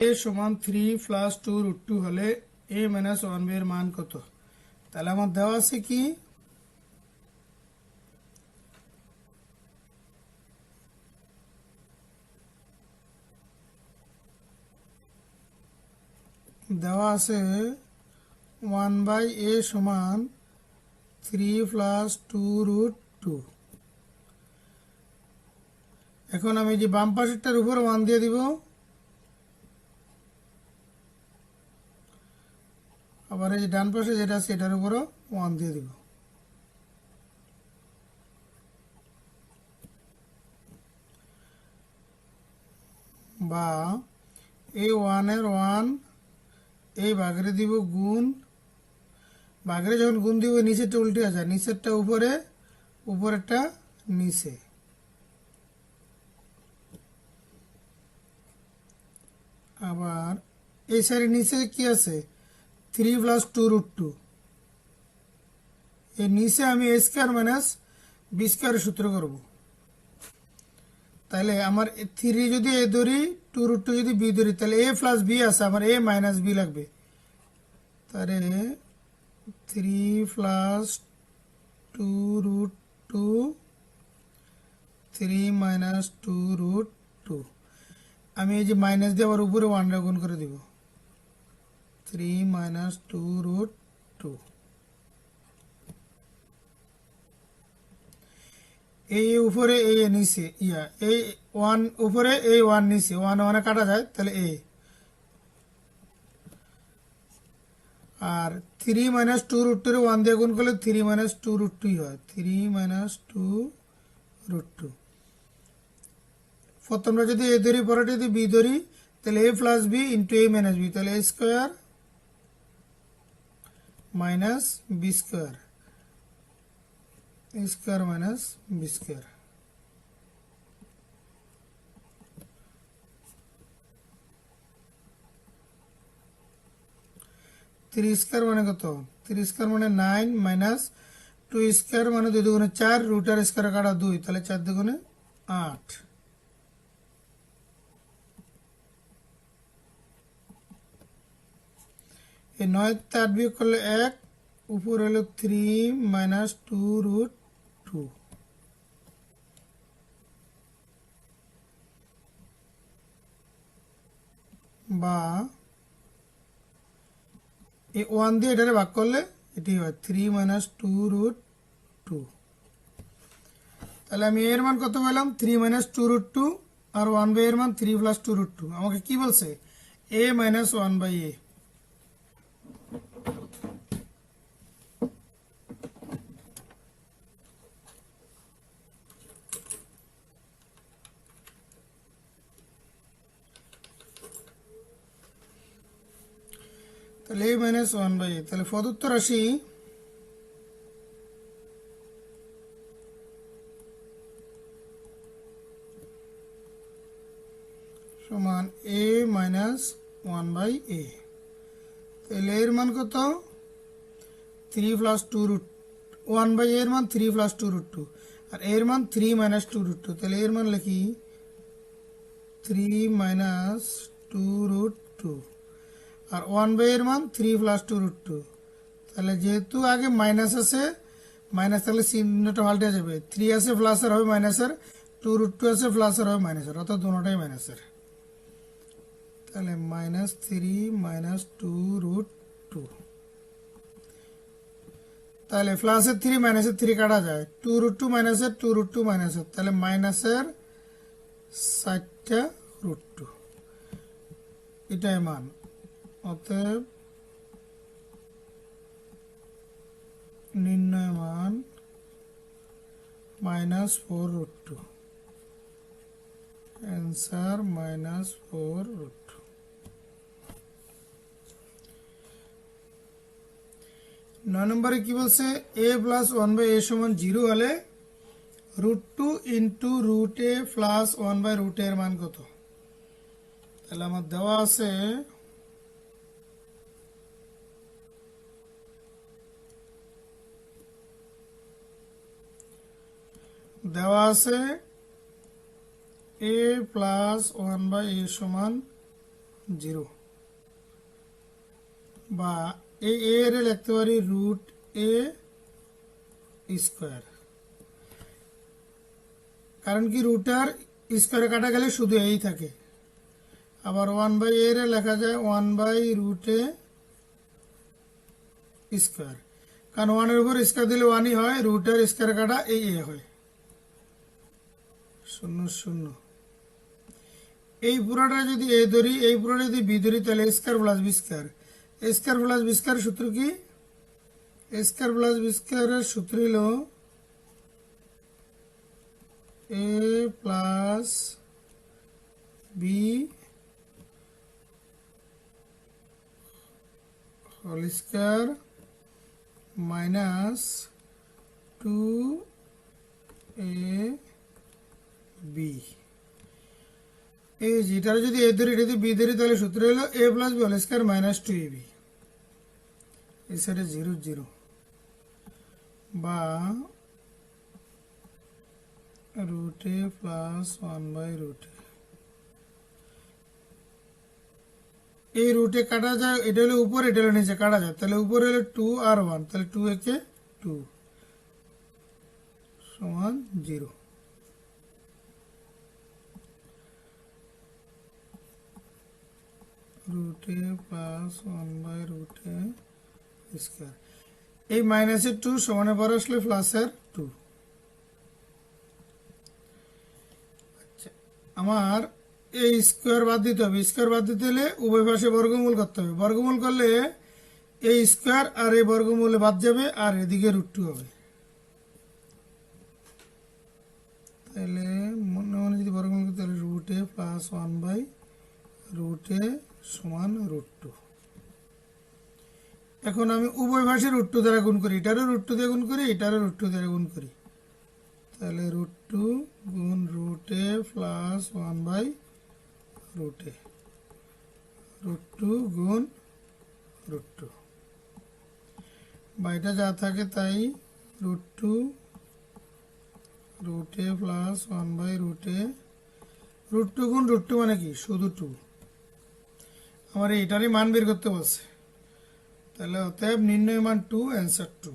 এ সমান 3 plus 2 root 2 হলে a minus 1b এর মান কত? তাহলে আমার দেওয়া আছে কি, দেওয়া আছে 1/a সমান 3 প্লাস 2 রুট 2। এখন আমি যে বাম পাশেরটার উপর 1 দিয়ে দিব, আবার এই যে ডান পাশে যেটা আছে এটার উপরও 1 দিয়ে দিব। বা এই 1 এর 1 এই ভাগরে দিব গুণ, ভাগরে যখন গুণ দিব নিচেরটা উল্টে আসে, নিচেরটা উপরে, উপরেরটা নিচে। আবার এই সাইডের নিচে কি আছে, 3 প্লাস 2 রুট 2। এর নিচে আমি a স্কোয়ার মাইনাস বি স্কোয়ারের সূত্র করব। তাহলে আমার 3 যদি a ধরি, 2 রুট 2 যদি b ধরি, তাহলে a প্লাস b আছে, আমার a মাইনাস b লাগবে। তাহলে 3 প্লাস 2 রুট 2, 3 মাইনাস 2 রুট 2। আমি এই যে মাইনাস দিয়ে আবার উপরে 1 গুণ করে দিব, 3 মাইনাস 2 রুট 2। এই উপরে এই নিচে এই 1 উপরে এই 1 নিচে, 1 1 কাটা যায়, তাহলে a। আর 3 মাইনাস 2 রুট 2 1 দিয়ে গুণ করলে 3 মাইনাস 2 রুট 2 হয়, 3 মাইনাস 2 রুট 2। প্রথমটা যদি a ধরি, পরেটা যদি b ধরি, তাহলে a plus b into a minus b, তাহলে a square minus B square, a square minus B square. Three square মানে কত? 3 স্কোয়ার মানে 9 মাইনাস 2 স্কোয়ার মানে 2 দুগুণে 4, রুটার স্কোয়ার কাটা 2, তাহলে 4 দুগুণে 8। এই 9 8 বিয়োগ করলে 1, উপর হলো 3 মাইনাস 2 রুট 2। বা এই 1 দিয়ে এটারে ভাগ করলে এটি হয় 3 মাইনাস 2 রুট 2। তাহলে আমি এর মান কত পেলাম? 3 মাইনাস 2 রুট 2, আর 1/a এর মান 3 প্লাস 2 রুট 2। আমাকে কি বলছে? a minus 1/a। তাহলে a মাইনাস 1/a, তাহলে প্রদত্ত রাশি সমান a মাইনাস 1/a। তাহলে এর মান কত? 3 প্লাস 2 রুট 1/a এর মান 3 প্লাস 2 রুট 2, আর এর মান 3 মাইনাস 2 রুট 2। তাহলে এর মান লিখি 3 মাইনাস 2 রুট 2, আর 1/a এর মান 3 প্লাস 2 রুট 2। তাহলে যেহেতু আগে মাইনাস আছে, মাইনাস থাকলে চিহ্নটা পাল্টে যাবে, 3 আছে প্লাসের হবে মাইনাসের, 2 রুট 2 আছে প্লাসের হবে মাইনাসের, অর্থাৎ দুটোটাই মাইনাসের। তাহলে মাইনাস 3 মাইনাস 2 রুট 2। তাহলে প্লাসের 3 মাইনাসের 3 কাটা যায়, 2 রুট 2 মাইনাসের, 2 রুট 2 মাইনাসের, তাহলে মাইনাসের 4টা রুট 2, এটাই মান। অতএব নির্ণয় মান minus 4 root 2। Answer minus 4 root 2। 9 নম্বরে কি বলছে? a প্লাস 1/a সমান 0 হলে root 2 into root a plus 1/রুট a এর মান কত? তাহলে আমার দেওয়া আছে a প্লাস 1/a সমান 0 বা এই a এর লিখতে পারি রুট a স্কয়ার, কারণ কি রুটার স্কয়ারে কাটা গেলে শুধু এই থাকে। আবার 1/a এর লেখা যায় 1/√a স্কয়ার, কারণ 1 এর উপর স্কয়ার দিলে 1ই হয়, রুটের স্কয়ারে কাটা এই a হয় 0 0। এই পুরোটা যদি a ধরি, এই পুরোটা যদি b ধরি, তাহলে a square plus b square. a square plus b স্কয়ারের সূত্র কি? a স্কয়ার প্লাস b স্কয়ারের সূত্র হলো a plus b whole square minus 2ab। এই যেটা যদি a ধরি, এটা যদি b ধরি, তাহলে সূত্র হলো a plus b whole square minus 2ab। এই সাইডে 0 0 বা রুট a প্লাস 1/√a। এই রুটে কাটা যায়, এটা হলো উপর, এটা হলো নিচে কাটা যায়, তাহলে উপরে হলো 2 আর 1, তাহলে 2 একে 2 সমান 0। Root a plus 1/√a square. এই মাইনাসের 2 সমানের পর আসলে প্লাসের 2। আচ্ছা, আমার এই স্কয়ার বাদ দিতে হবে। স্কয়ার বাদ দিতে হলে উভয় পাশে বর্গমূল করতে হবে। বর্গমূল করলে এই স্কয়ার আর এই বর্গমূলে বাদ যাবে, আর এদিকে √2 হবে। তাহলে মনে মনে যদি বর্গমূল করি, তাহলে রুট a প্লাস 1/√a সমান √2। এখন আমি উভয় পাশে √2 দ্বারা গুণ করি, এটারও √2 দিয়ে গুণ করি, এটারও √2 দ্বারা গুণ করি, তাহলে √2 গুণ রুট a প্লাস 1/√a, √2 গুণ √2, বা এটা যা থাকে তাই √2 রুট a প্লাস 1/√a। √2 গুণ √2 মানে কি? শুধু 2। আমার এইটারই মান বের করতে বলছে, তাহলে অতএব নির্ণয় মান 2, অ্যান্সার 2।